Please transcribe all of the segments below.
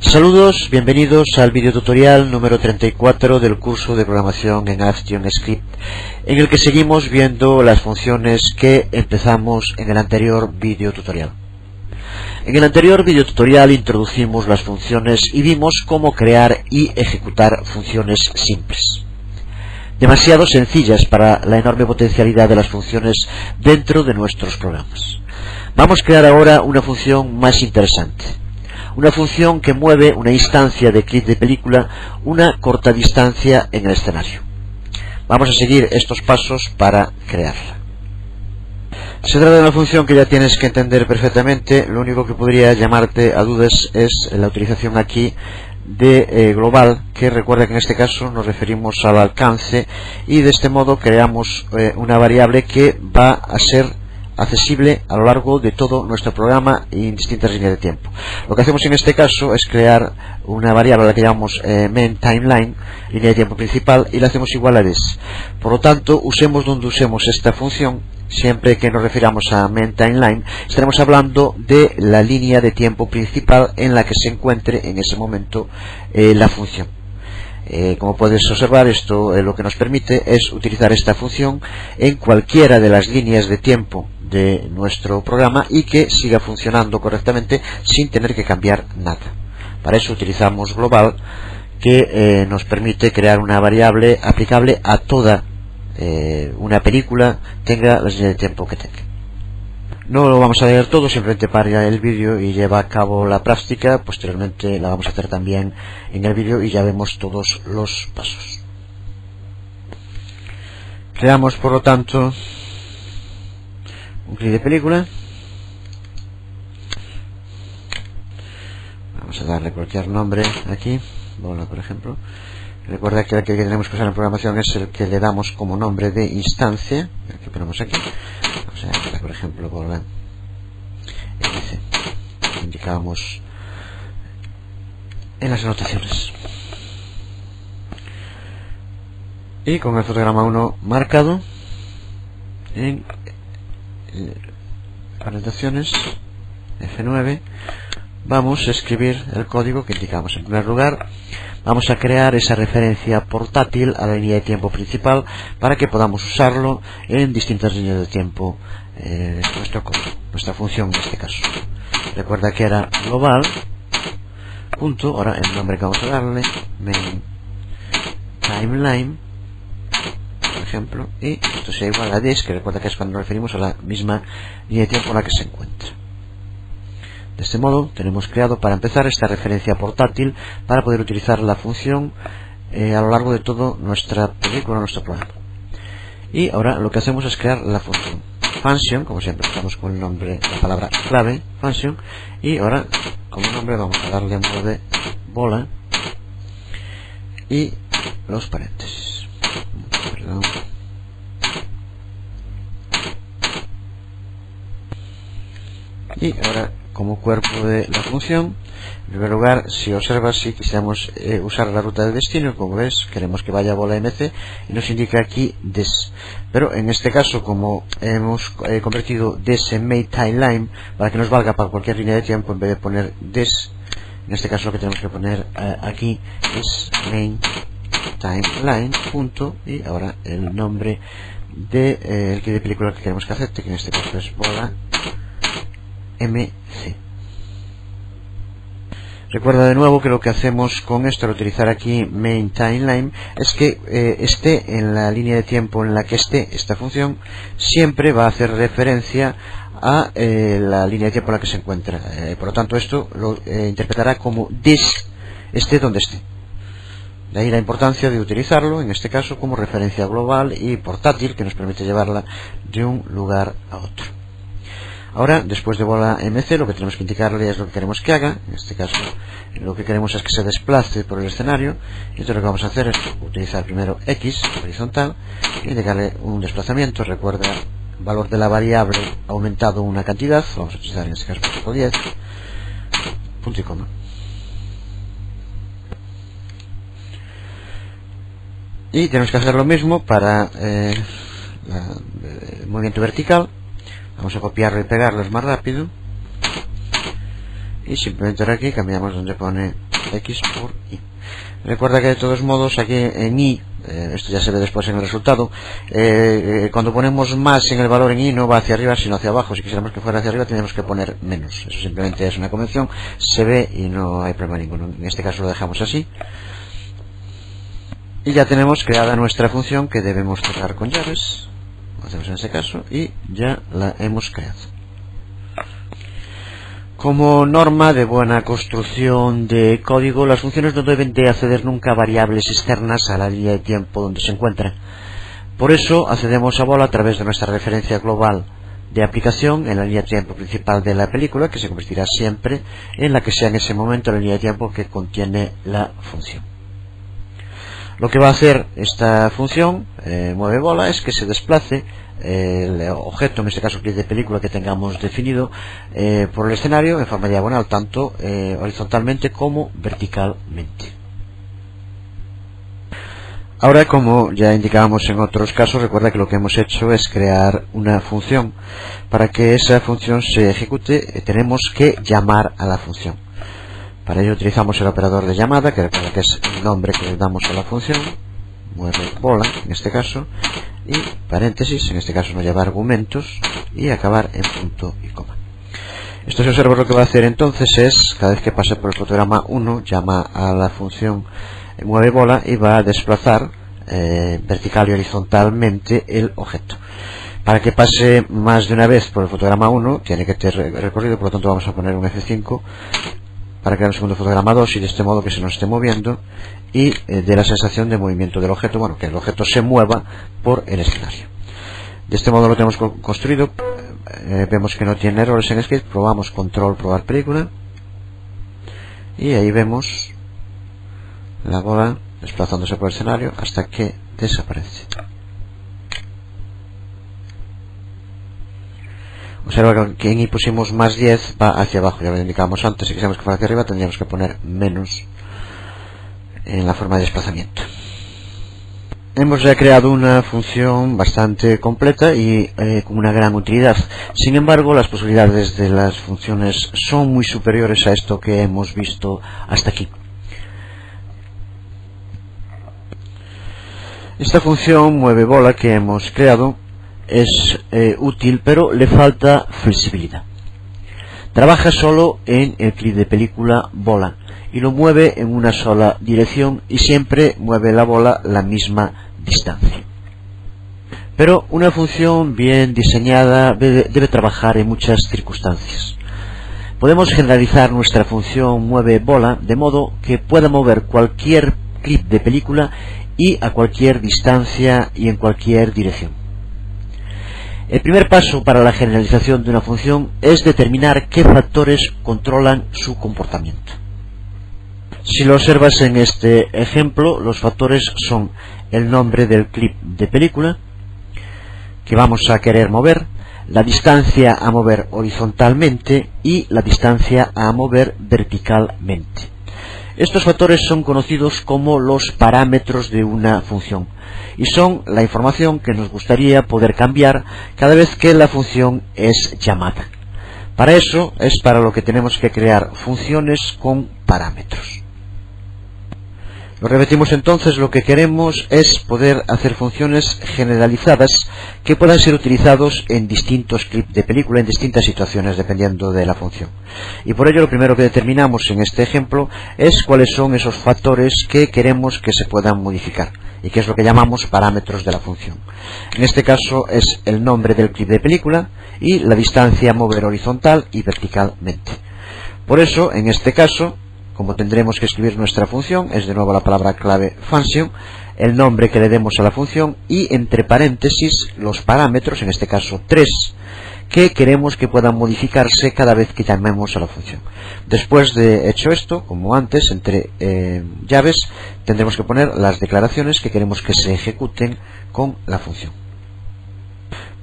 Saludos, bienvenidos al video tutorial número 34 del curso de programación en ActionScript, en el que seguimos viendo las funciones que empezamos en el anterior video tutorial. En el anterior video tutorial introducimos las funciones y vimos cómo crear y ejecutar funciones simples, demasiado sencillas para la enorme potencialidad de las funciones dentro de nuestros programas. Vamos a crear ahora una función más interesante. Una función que mueve una instancia de clip de película una corta distancia en el escenario. Vamos a seguir estos pasos para crearla. Se trata de una función que ya tienes que entender perfectamente. Lo único que podría llamarte a dudas es la utilización aquí de global, que recuerda que en este caso nos referimos al alcance, y de este modo creamos una variable que va a ser accesible a lo largo de todo nuestro programa y en distintas líneas de tiempo. Lo que hacemos en este caso es crear una variable a la que llamamos main timeline, línea de tiempo principal, y la hacemos igual a this. Por lo tanto, usemos donde usemos esta función, siempre que nos refiramos a main timeline, estaremos hablando de la línea de tiempo principal en la que se encuentre en ese momento la función. Como puedes observar, esto lo que nos permite es utilizar esta función en cualquiera de las líneas de tiempo de nuestro programa y que siga funcionando correctamente sin tener que cambiar nada. Para eso utilizamos global, que nos permite crear una variable aplicable a toda una película, tenga la línea de tiempo que tenga. No lo vamos a leer todo, simplemente para el vídeo y lleva a cabo la práctica. Posteriormente la vamos a hacer también en el vídeo y ya vemos todos los pasos. Creamos, por lo tanto, un clip de película. Vamos a darle cualquier nombre aquí, bola por ejemplo. Recuerda que el que tenemos que usar en programación es el que le damos como nombre de instancia, el que ponemos aquí. Vamos a darle, por ejemplo, bola MC. Indicamos en las anotaciones. Y con el fotograma 1 marcado en anotaciones F9 vamos a escribir el código que indicamos. En primer lugar, vamos a crear esa referencia portátil a la línea de tiempo principal para que podamos usarlo en distintas líneas de tiempo. Nuestra función en este caso, recuerda que era global punto, ahora el nombre que vamos a darle, main timeline, por ejemplo, y esto sea igual a this, que recuerda que es cuando nos referimos a la misma línea de tiempo en la que se encuentra. De este modo tenemos creado, para empezar, esta referencia portátil para poder utilizar la función a lo largo de toda nuestra película, nuestro programa. Y ahora lo que hacemos es crear la función function, como siempre estamos con el nombre, la palabra clave function, y ahora como nombre vamos a darle un modo de bola y los paréntesis. Perdón. Y ahora, como cuerpo de la función, en primer lugar, si observas, si quisiéramos usar la ruta de destino, como ves, queremos que vaya a bola MC y nos indica aquí this. Pero en este caso, como hemos convertido this en main timeline para que nos valga para cualquier línea de tiempo, en vez de poner this, en este caso lo que tenemos que poner aquí es main timeline punto, y ahora el nombre de el clip de película que queremos que acepte, que en este caso es bola MC. Recuerda de nuevo que lo que hacemos con esto al utilizar aquí main timeline es que esté en la línea de tiempo en la que esté esta función, siempre va a hacer referencia a la línea de tiempo en la que se encuentra. Por lo tanto, esto lo interpretará como this, esté donde esté. De ahí la importancia de utilizarlo, en este caso, como referencia global y portátil, que nos permite llevarla de un lugar a otro. Ahora, después de bola MC, lo que tenemos que indicarle es lo que queremos que haga. En este caso, lo que queremos es que se desplace por el escenario. Y entonces lo que vamos a hacer es utilizar primero X horizontal y indicarle un desplazamiento. Recuerda, valor de la variable aumentado una cantidad. Vamos a utilizar en este caso 10, punto y coma. Y tenemos que hacer lo mismo para el movimiento vertical. Vamos a copiarlo y pegarlo, es más rápido. Y simplemente ahora aquí cambiamos donde pone x por y. Recuerda que de todos modos aquí en y, esto ya se ve después en el resultado, cuando ponemos más en el valor en y no va hacia arriba sino hacia abajo. Si quisiéramos que fuera hacia arriba tenemos que poner menos. Eso simplemente es una convención, se ve y no hay problema ninguno. En este caso lo dejamos así y ya tenemos creada nuestra función, que debemos cerrar con llaves. Lo hacemos en este caso y ya la hemos creado. Como norma de buena construcción de código, las funciones no deben de acceder nunca a variables externas a la línea de tiempo donde se encuentran. Por eso accedemos a bola a través de nuestra referencia global de aplicación en la línea de tiempo principal de la película, que se convertirá siempre en la que sea en ese momento la línea de tiempo que contiene la función. Lo que va a hacer esta función, mueve bola, es que se desplace el objeto, en este caso clip de película que tengamos definido, por el escenario en forma diagonal, tanto horizontalmente como verticalmente. Ahora, como ya indicábamos en otros casos, recuerda que lo que hemos hecho es crear una función. Para que esa función se ejecute tenemos que llamar a la función. Para ello utilizamos el operador de llamada, que recuerda que es el nombre que le damos a la función, mueve bola en este caso, y paréntesis, en este caso no lleva argumentos, y acabar en punto y coma. Esto, si observa, lo que va a hacer entonces es, cada vez que pase por el fotograma 1, llama a la función mueve bola y va a desplazar vertical y horizontalmente el objeto. Para que pase más de una vez por el fotograma 1 tiene que tener recorrido, por lo tanto vamos a poner un F5 para crear un segundo fotograma 2, y de este modo que se nos esté moviendo y dé la sensación de movimiento del objeto, bueno, que el objeto se mueva por el escenario. De este modo lo tenemos construido. Vemos que no tiene errores en script. Probamos control, probar película, y ahí vemos la bola desplazándose por el escenario hasta que desaparece. Observa que en y pusimos más 10, va hacia abajo, ya lo indicábamos antes. Si quisiéramos que fuera hacia arriba tendríamos que poner menos en la forma de desplazamiento. Hemos ya creado una función bastante completa y con una gran utilidad. Sin embargo, las posibilidades de las funciones son muy superiores a esto que hemos visto hasta aquí. Esta función mueve bola que hemos creado es útil, pero le falta flexibilidad. Trabaja solo en el clip de película bola y lo mueve en una sola dirección, y siempre mueve la bola la misma distancia. Pero una función bien diseñada debe trabajar en muchas circunstancias. Podemos generalizar nuestra función mueve bola de modo que pueda mover cualquier clip de película y a cualquier distancia y en cualquier dirección. El primer paso para la generalización de una función es determinar qué factores controlan su comportamiento. Si lo observas en este ejemplo, los factores son el nombre del clip de película que vamos a querer mover, la distancia a mover horizontalmente y la distancia a mover verticalmente. Estos factores son conocidos como los parámetros de una función y son la información que nos gustaría poder cambiar cada vez que la función es llamada. Para eso es para lo que tenemos que crear funciones con parámetros. Lo repetimos entonces, lo que queremos es poder hacer funciones generalizadas que puedan ser utilizados en distintos clips de película, en distintas situaciones, dependiendo de la función. Y por ello lo primero que determinamos en este ejemplo es cuáles son esos factores que queremos que se puedan modificar, y que es lo que llamamos parámetros de la función. En este caso es el nombre del clip de película y la distancia a mover horizontal y verticalmente. Por eso, en este caso, como tendremos que escribir nuestra función, es de nuevo la palabra clave function, el nombre que le demos a la función y entre paréntesis los parámetros, en este caso 3, que queremos que puedan modificarse cada vez que llamemos a la función. Después de hecho esto, como antes, entre llaves, tendremos que poner las declaraciones que queremos que se ejecuten con la función.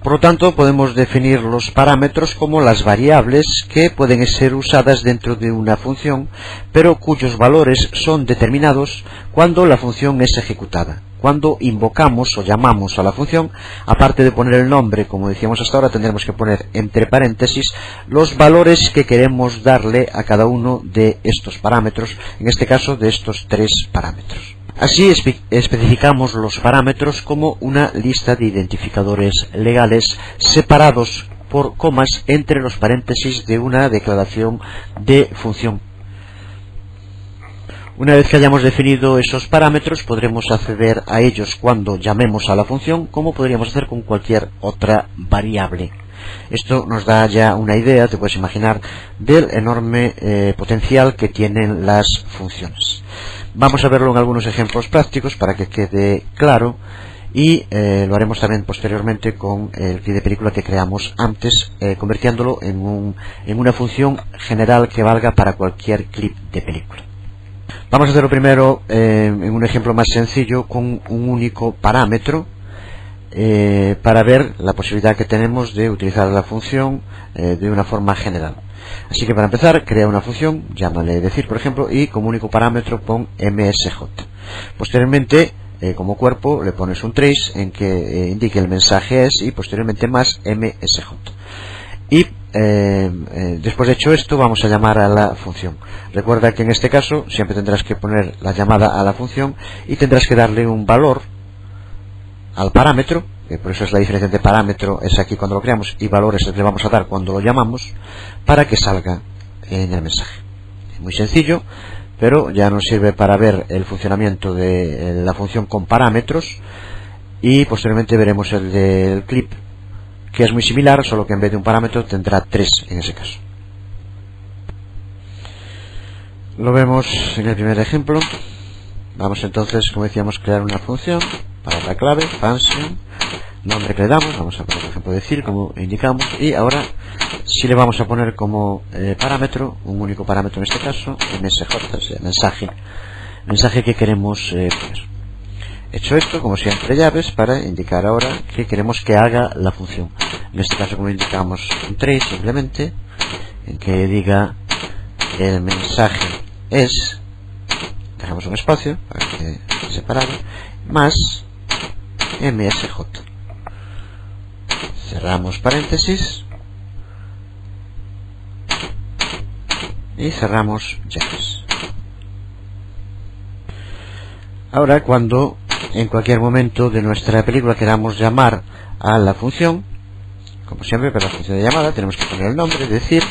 Por lo tanto, podemos definir los parámetros como las variables que pueden ser usadas dentro de una función, pero cuyos valores son determinados cuando la función es ejecutada, cuando invocamos o llamamos a la función, aparte de poner el nombre, como decíamos hasta ahora, tendremos que poner entre paréntesis los valores que queremos darle a cada uno de estos parámetros, en este caso de estos 3 parámetros. Así especificamos los parámetros como una lista de identificadores legales separados por comas entre los paréntesis de una declaración de función. Una vez que hayamos definido esos parámetros, podremos acceder a ellos cuando llamemos a la función, como podríamos hacer con cualquier otra variable. Esto nos da ya una idea, te puedes imaginar, del enorme potencial que tienen las funciones. Vamos a verlo en algunos ejemplos prácticos para que quede claro, y lo haremos también posteriormente con el clip de película que creamos antes, convirtiéndolo en una función general que valga para cualquier clip de película. Vamos a hacerlo primero en un ejemplo más sencillo con un único parámetro, para ver la posibilidad que tenemos de utilizar la función de una forma general. Así que para empezar, crea una función, llámale decir por ejemplo, y como único parámetro pon msj. Posteriormente, como cuerpo, le pones un trace en que indique el mensaje es, y posteriormente más msj. Y después de hecho esto, vamos a llamar a la función. Recuerda que en este caso siempre tendrás que poner la llamada a la función y tendrás que darle un valor al parámetro, que por eso es la diferencia entre parámetro, es aquí cuando lo creamos, y valores le vamos a dar cuando lo llamamos, para que salga en el mensaje. Es muy sencillo, pero ya nos sirve para ver el funcionamiento de la función con parámetros, y posteriormente veremos el del clip, que es muy similar, solo que en vez de un parámetro tendrá 3 en ese caso. Lo vemos en el primer ejemplo. Vamos entonces, como decíamos, crear una función, palabra clave, function, nombre que le damos, vamos a poner por ejemplo decir, como indicamos, y ahora si le vamos a poner como parámetro, un único parámetro en este caso, msj, o sea, mensaje que queremos poner. Hecho esto, como siempre, llaves para indicar ahora que queremos que haga la función. En este caso, como indicamos, un trace simplemente, en que diga el mensaje es, dejamos un espacio para que se separara, más msj. Cerramos paréntesis y cerramos llaves. Ahora, cuando en cualquier momento de nuestra película queramos llamar a la función, como siempre para la función de llamada tenemos que poner el nombre, decir,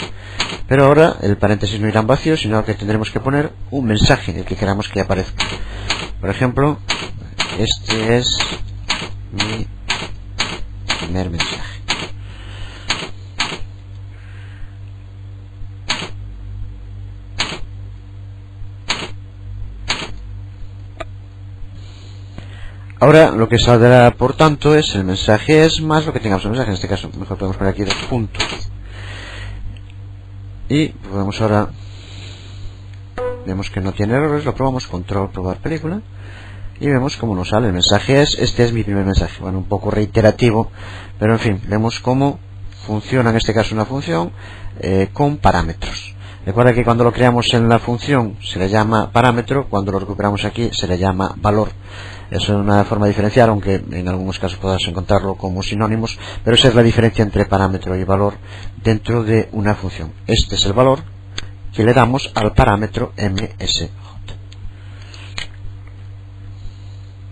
pero ahora el paréntesis no irá en vacío, sino que tendremos que poner un mensaje, el que queramos que aparezca. Por ejemplo, este es mi primer mensaje. Ahora lo que saldrá por tanto es el mensaje es más lo que tengamos en el mensaje. En este caso mejor podemos poner aquí 2 puntos. Y podemos ahora, vemos que no tiene errores, lo probamos, control, probar película, y vemos cómo nos sale el mensaje es, este es mi primer mensaje. Bueno, un poco reiterativo, pero en fin, vemos cómo funciona en este caso una función con parámetros. Recuerda que cuando lo creamos en la función se le llama parámetro, cuando lo recuperamos aquí se le llama valor. Es una forma de diferenciar, aunque en algunos casos podrás encontrarlo como sinónimos, pero esa es la diferencia entre parámetro y valor dentro de una función. Este es el valor que le damos al parámetro msj.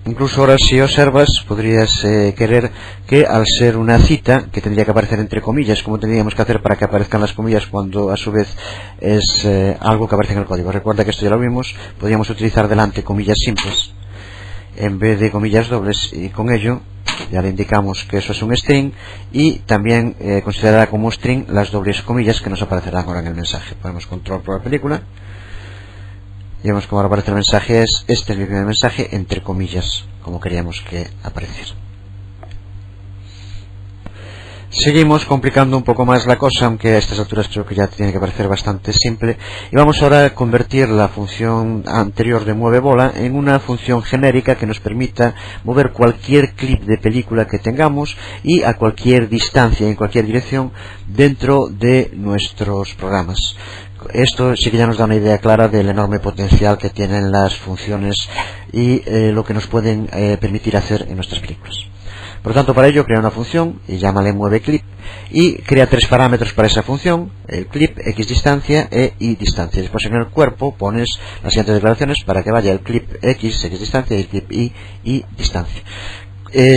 Incluso ahora, si observas, podrías querer que al ser una cita que tendría que aparecer entre comillas, como tendríamos que hacer para que aparezcan las comillas cuando a su vez es algo que aparece en el código. Recuerda que esto ya lo vimos, podríamos utilizar delante comillas simples en vez de comillas dobles, y con ello ya le indicamos que eso es un string, y también considerará como string las dobles comillas que nos aparecerán ahora en el mensaje. Ponemos control por la película y vemos cómo ahora aparece el mensaje es, este es mi primer mensaje, entre comillas, como queríamos que apareciera. Seguimos complicando un poco más la cosa, aunque a estas alturas creo que ya tiene que parecer bastante simple, y vamos ahora a convertir la función anterior de mueve bola en una función genérica que nos permita mover cualquier clip de película que tengamos y a cualquier distancia, en cualquier dirección dentro de nuestros programas. Esto sí que ya nos da una idea clara del enorme potencial que tienen las funciones y lo que nos pueden permitir hacer en nuestras películas. Por lo tanto, para ello crea una función y llámale mueveClip y crea tres parámetros para esa función: el clip, x distancia e y distancia. Después en el cuerpo pones las siguientes declaraciones para que vaya el clip x distancia y el clip y distancia.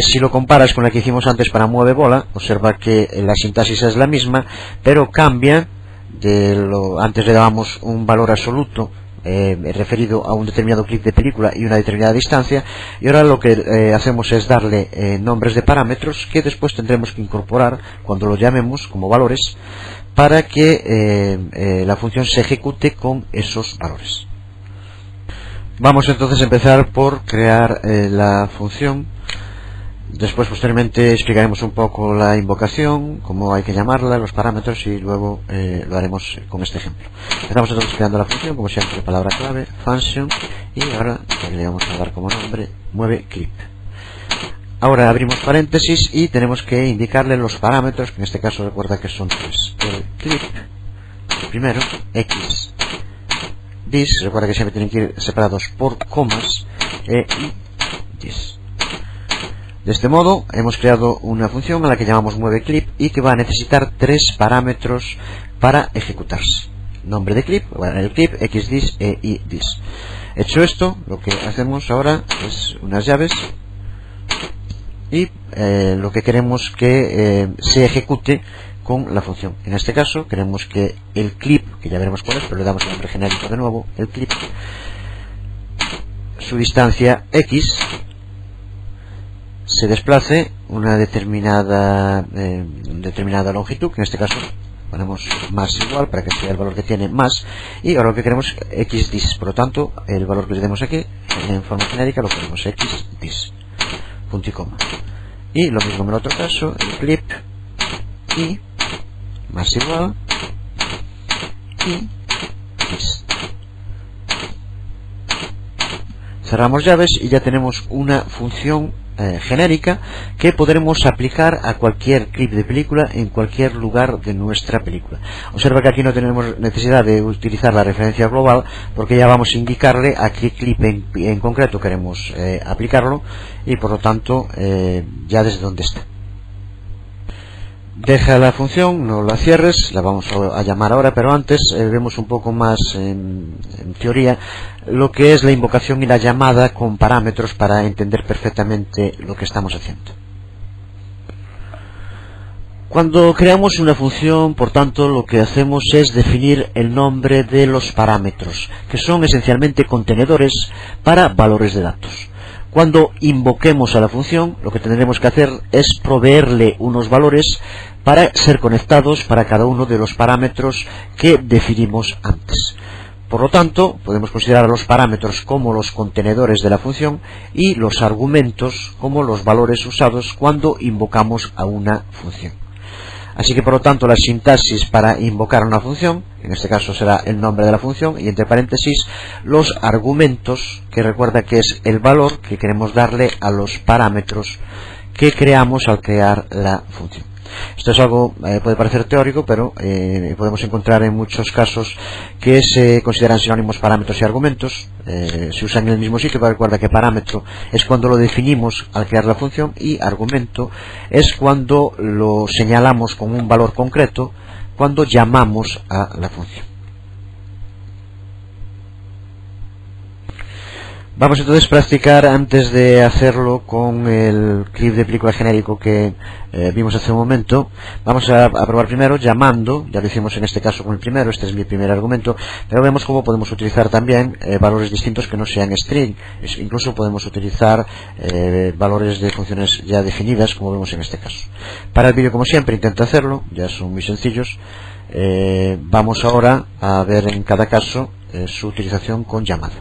Si lo comparas con la que hicimos antes para mueve bola, observa que la sintaxis es la misma, pero cambia. Antes le dábamos un valor absoluto referido a un determinado clip de película y una determinada distancia, y ahora lo que hacemos es darle nombres de parámetros que después tendremos que incorporar cuando lo llamemos como valores para que la función se ejecute con esos valores. Vamos entonces a empezar por crear la función. Después, posteriormente, explicaremos un poco la invocación, cómo hay que llamarla, los parámetros, y luego lo haremos con este ejemplo. Empezamos entonces creando la función, como siempre, palabra clave, function, y ahora le vamos a dar como nombre mueveClip. Ahora abrimos paréntesis y tenemos que indicarle los parámetros, que en este caso recuerda que son tres. El clip, el primero, x, dis, recuerda que siempre tienen que ir separados por comas, y dis. De este modo hemos creado una función a la que llamamos mueveClip y que va a necesitar tres parámetros para ejecutarse: nombre de clip, bueno, el clip, xdis e ydis. Hecho esto, lo que hacemos ahora es unas llaves y lo que queremos que se ejecute con la función. En este caso queremos que el clip, que ya veremos cuál es, pero le damos el nombre genérico de nuevo, el clip, su distancia x, se desplace una determinada longitud, que en este caso ponemos más igual para que sea el valor que tiene más, y ahora lo que queremos es xdis. Por lo tanto, el valor que le demos aquí en forma genérica lo ponemos xdis, punto y coma. Y lo mismo en el otro caso, el clip y más igual y dis. Cerramos llaves y ya tenemos una función genérica que podremos aplicar a cualquier clip de película en cualquier lugar de nuestra película. Observa que aquí no tenemos necesidad de utilizar la referencia global, porque ya vamos a indicarle a qué clip en concreto queremos aplicarlo, y por lo tanto ya desde donde está. Deja la función, no la cierres, la vamos a llamar ahora, pero antes vemos un poco más en teoría lo que es la invocación y la llamada con parámetros para entender perfectamente lo que estamos haciendo. Cuando creamos una función, por tanto, lo que hacemos es definir el nombre de los parámetros, que son esencialmente contenedores para valores de datos. Cuando invoquemos a la función, lo que tendremos que hacer es proveerle unos valores para ser conectados para cada uno de los parámetros que definimos antes. Por lo tanto, podemos considerar a los parámetros como los contenedores de la función y los argumentos como los valores usados cuando invocamos a una función. Así que, por lo tanto, la sintaxis para invocar una función, en este caso será el nombre de la función, y entre paréntesis los argumentos, que recuerda que es el valor que queremos darle a los parámetros que creamos al crear la función. Esto es algo, puede parecer teórico, pero podemos encontrar en muchos casos que se consideran sinónimos parámetros y argumentos. Se usan en el mismo sitio, pero recuerda que parámetro es cuando lo definimos al crear la función, y argumento es cuando lo señalamos con un valor concreto cuando llamamos a la función. Vamos entonces a practicar, antes de hacerlo con el clip de película genérico que vimos hace un momento. Vamos a probar primero llamando, ya lo hicimos en este caso con el primero, este es mi primer argumento, pero vemos cómo podemos utilizar también valores distintos que no sean string. Incluso podemos utilizar valores de funciones ya definidas, como vemos en este caso. Para el vídeo, como siempre, intento hacerlo, ya son muy sencillos. Vamos ahora a ver en cada caso su utilización con llamada.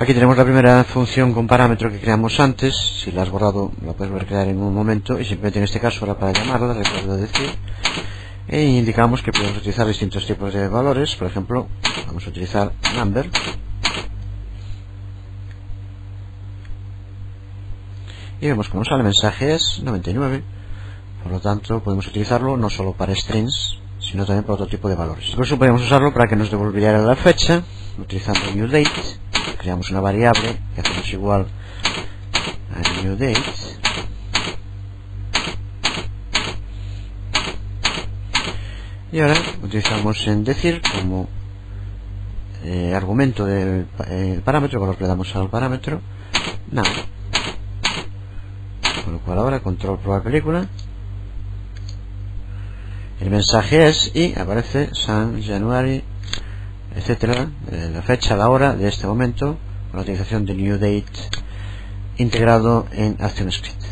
Aquí tenemos la primera función con parámetro que creamos antes. Si la has borrado la puedes volver a crear en un momento, y simplemente en este caso ahora para llamarla recuerdo decir e indicamos que podemos utilizar distintos tipos de valores. Por ejemplo, vamos a utilizar number y vemos que nos sale el mensaje es 99. Por lo tanto podemos utilizarlo no solo para strings sino también para otro tipo de valores. Incluso podemos usarlo para que nos devolviera la fecha utilizando new date. Creamos una variable que hacemos igual a new date y ahora utilizamos en decir como argumento del parámetro, el valor que le damos al parámetro now, con lo cual ahora control probar película, el mensaje es y aparece San January, etcétera, la fecha, la hora de este momento, con la utilización de new date integrado en ActionScript.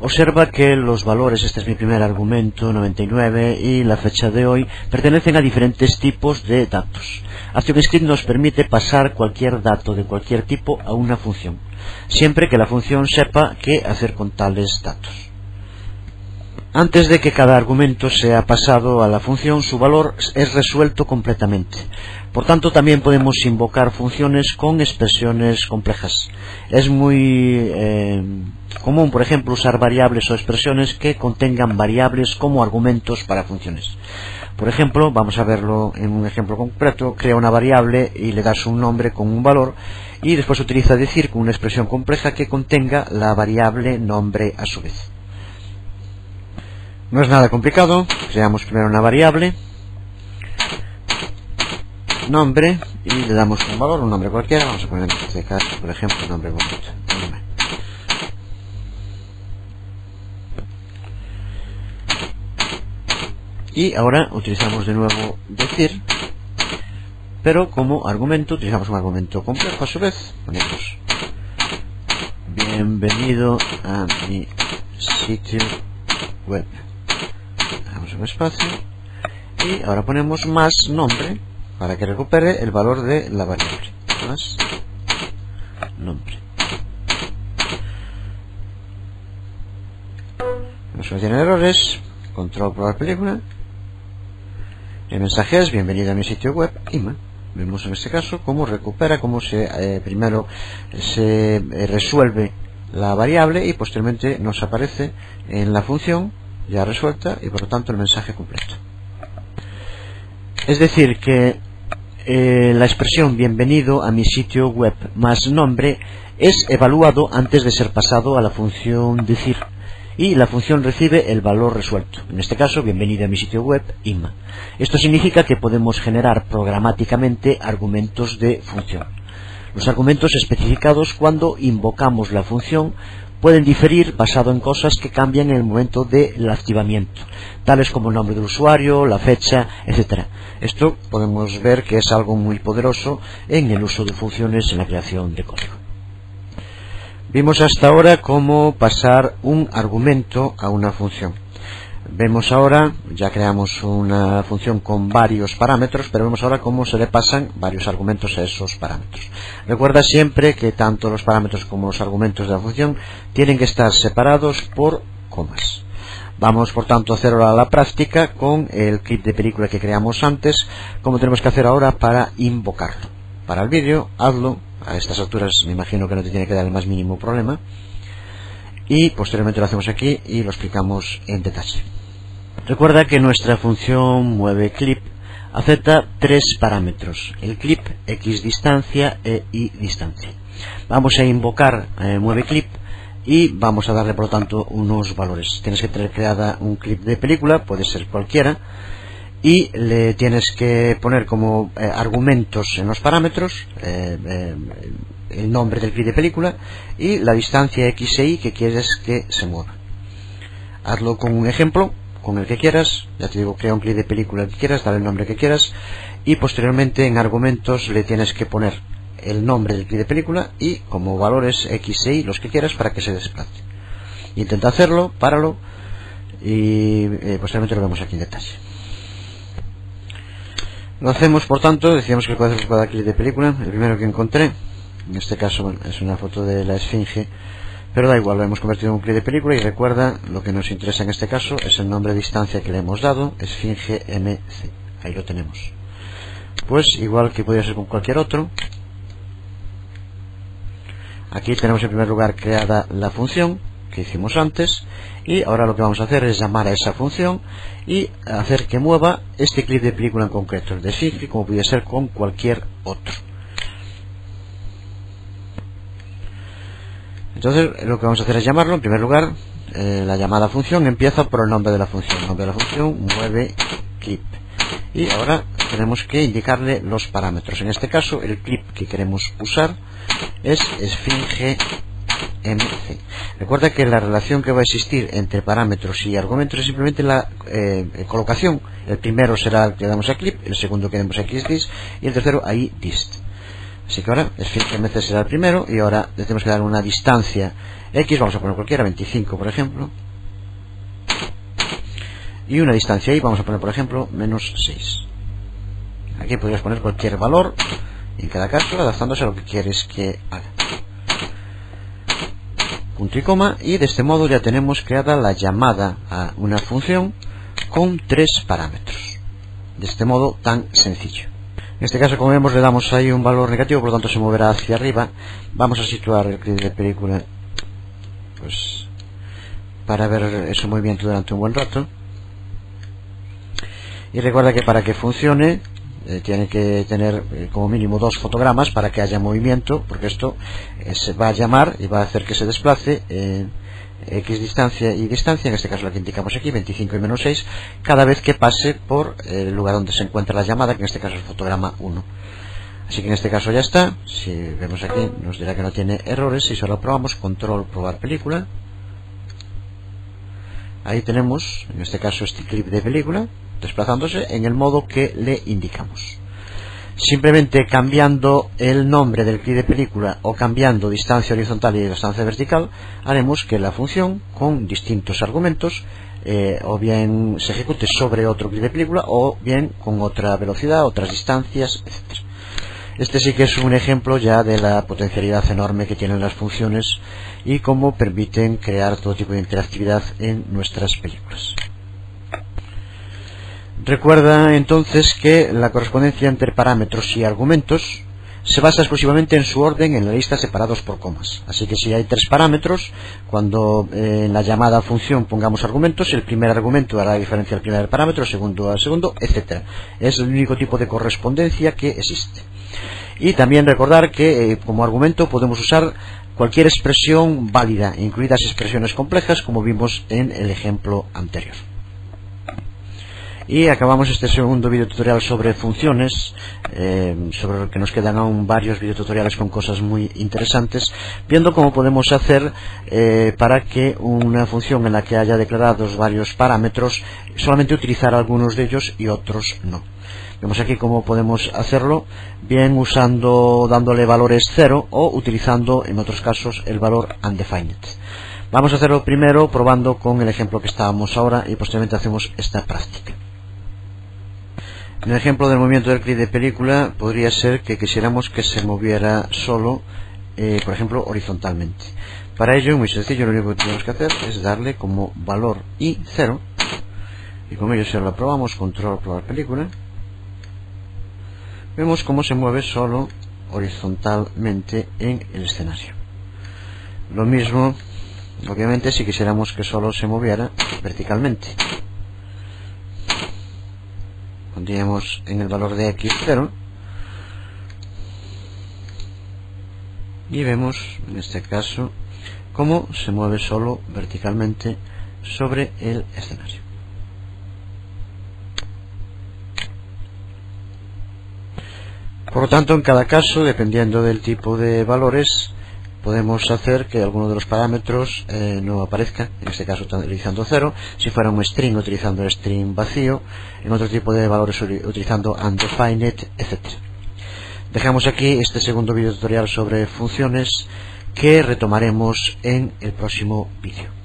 Observa que los valores, este es mi primer argumento, 99, y la fecha de hoy, pertenecen a diferentes tipos de datos. ActionScript nos permite pasar cualquier dato de cualquier tipo a una función, siempre que la función sepa qué hacer con tales datos. Antes de que cada argumento sea pasado a la función, su valor es resuelto completamente. Por tanto, también podemos invocar funciones con expresiones complejas. Es muy común, por ejemplo, usar variables o expresiones que contengan variables como argumentos para funciones. Por ejemplo, vamos a verlo en un ejemplo concreto. Crea una variable y le das un nombre con un valor y después utiliza decir con una expresión compleja que contenga la variable nombre a su vez. No es nada complicado. Creamos primero una variable nombre y le damos un valor, un nombre cualquiera. Vamos a poner en este caso, por ejemplo, nombre bonito. Y ahora utilizamos de nuevo decir, pero como argumento utilizamos un argumento complejo a su vez. Ponemos bienvenido a mi sitio web. Damos un espacio y ahora ponemos más nombre para que recupere el valor de la variable. Más nombre. No se tienen errores. Control probar película. El mensaje es bienvenido a mi sitio web. IMA. Vemos en este caso cómo recupera, cómo primero se resuelve la variable y posteriormente nos aparece en la función ya resuelta y por lo tanto el mensaje completo. Es decir que la expresión bienvenido a mi sitio web más nombre es evaluado antes de ser pasado a la función decir y la función recibe el valor resuelto, en este caso bienvenido a mi sitio web IMA. Esto significa que podemos generar programáticamente argumentos de función. Los argumentos especificados cuando invocamos la función pueden diferir basado en cosas que cambian en el momento del activamiento, tales como el nombre del usuario, la fecha, etc. Esto podemos ver que es algo muy poderoso en el uso de funciones en la creación de código. Vimos hasta ahora cómo pasar un argumento a una función. Vemos ahora, ya creamos una función con varios parámetros, pero vemos ahora cómo se le pasan varios argumentos a esos parámetros. Recuerda siempre que tanto los parámetros como los argumentos de la función tienen que estar separados por comas. Vamos por tanto a hacer ahora la práctica con el clip de película que creamos antes, como tenemos que hacer ahora para invocarlo. Para el vídeo, hazlo. A estas alturas me imagino que no te tiene que dar el más mínimo problema. Y posteriormente lo hacemos aquí y lo explicamos en detalle. Recuerda que nuestra función mueveClip acepta tres parámetros: el clip, x distancia e y distancia. Vamos a invocar mueveClip y vamos a darle por lo tanto unos valores. Tienes que tener creada un clip de película, puede ser cualquiera, y le tienes que poner como argumentos en los parámetros el nombre del clip de película y la distancia x e y que quieres que se mueva. Hazlo con un ejemplo, con el que quieras. Ya te digo, crea un clip de película que quieras, dale el nombre que quieras y posteriormente en argumentos le tienes que poner el nombre del clip de película y como valores x e y los que quieras para que se desplace. Intenta hacerlo, páralo y posteriormente lo vemos aquí en detalle. Lo hacemos, por tanto, decíamos que puede hacer cada clip de película, el primero que encontré, en este caso bueno, es una foto de la esfinge, pero da igual, lo hemos convertido en un clip de película y recuerda, lo que nos interesa en este caso es el nombre de distancia que le hemos dado, esfinge MC, ahí lo tenemos. Pues igual que podría ser con cualquier otro, aquí tenemos en primer lugar creada la función que hicimos antes, y ahora lo que vamos a hacer es llamar a esa función y hacer que mueva este clip de película en concreto, el de esfinge, como puede ser con cualquier otro. Entonces lo que vamos a hacer es llamarlo. En primer lugar, la llamada función empieza por el nombre de la función. El nombre de la función mueve clip, y ahora tenemos que indicarle los parámetros. En este caso el clip que queremos usar es esfinge MC. Recuerda que la relación que va a existir entre parámetros y argumentos es simplemente la colocación. El primero será el que damos a clip, el segundo que damos a xdist y el tercero a idist. Así que ahora esfinge MC será el primero, y ahora le tenemos que dar una distancia X, vamos a poner cualquiera, 25 por ejemplo, y una distancia Y vamos a poner por ejemplo menos 6. Aquí podrías poner cualquier valor, en cada caso adaptándose a lo que quieres que haga. Punto y coma, y de este modo ya tenemos creada la llamada a una función con 3 parámetros, de este modo tan sencillo. En este caso, como vemos, le damos ahí un valor negativo, por lo tanto se moverá hacia arriba. Vamos a situar el clip de película pues para ver su movimiento durante un buen rato. Y recuerda que para que funcione tiene que tener como mínimo 2 fotogramas para que haya movimiento, porque esto se va a llamar y va a hacer que se desplace X distancia y distancia, en este caso la que indicamos aquí, 25 y menos 6, cada vez que pase por el lugar donde se encuentra la llamada, que en este caso es el fotograma 1. Así que en este caso ya está. Si vemos aquí nos dirá que no tiene errores. Si solo probamos, control probar película, ahí tenemos en este caso este clip de película desplazándose en el modo que le indicamos. Simplemente cambiando el nombre del clip de película o cambiando distancia horizontal y distancia vertical, haremos que la función con distintos argumentos o bien se ejecute sobre otro clip de película o bien con otra velocidad, otras distancias, etc. Este sí que es un ejemplo ya de la potencialidad enorme que tienen las funciones y cómo permiten crear todo tipo de interactividad en nuestras películas. Recuerda entonces que la correspondencia entre parámetros y argumentos se basa exclusivamente en su orden en la lista separados por comas. Así que si hay 3 parámetros, cuando en la llamada función pongamos argumentos, el primer argumento hará diferencia al primer parámetro, el segundo al segundo, etc. Es el único tipo de correspondencia que existe. Y también recordar que como argumento podemos usar cualquier expresión válida, incluidas expresiones complejas, como vimos en el ejemplo anterior. Y acabamos este segundo videotutorial sobre funciones, sobre lo que nos quedan aún varios videotutoriales con cosas muy interesantes, viendo cómo podemos hacer para que una función en la que haya declarados varios parámetros solamente utilizar algunos de ellos y otros no. Vemos aquí cómo podemos hacerlo, bien dándole valores 0 o utilizando en otros casos el valor undefined. Vamos a hacerlo primero probando con el ejemplo que estábamos ahora y posteriormente hacemos esta práctica. En el ejemplo del movimiento del clip de película podría ser que quisiéramos que se moviera solo, por ejemplo, horizontalmente. Para ello, muy sencillo, lo único que tenemos que hacer es darle como valor I0 y con ello si lo probamos, control probar película, vemos cómo se mueve solo horizontalmente en el escenario. Lo mismo, obviamente, si quisiéramos que solo se moviera verticalmente. Pondríamos en el valor de X0 y vemos en este caso cómo se mueve solo verticalmente sobre el escenario. Por lo tanto, en cada caso, dependiendo del tipo de valores, podemos hacer que alguno de los parámetros no aparezca, en este caso utilizando 0, si fuera un string utilizando el string vacío, en otro tipo de valores utilizando undefined, etc. Dejamos aquí este segundo video tutorial sobre funciones que retomaremos en el próximo vídeo.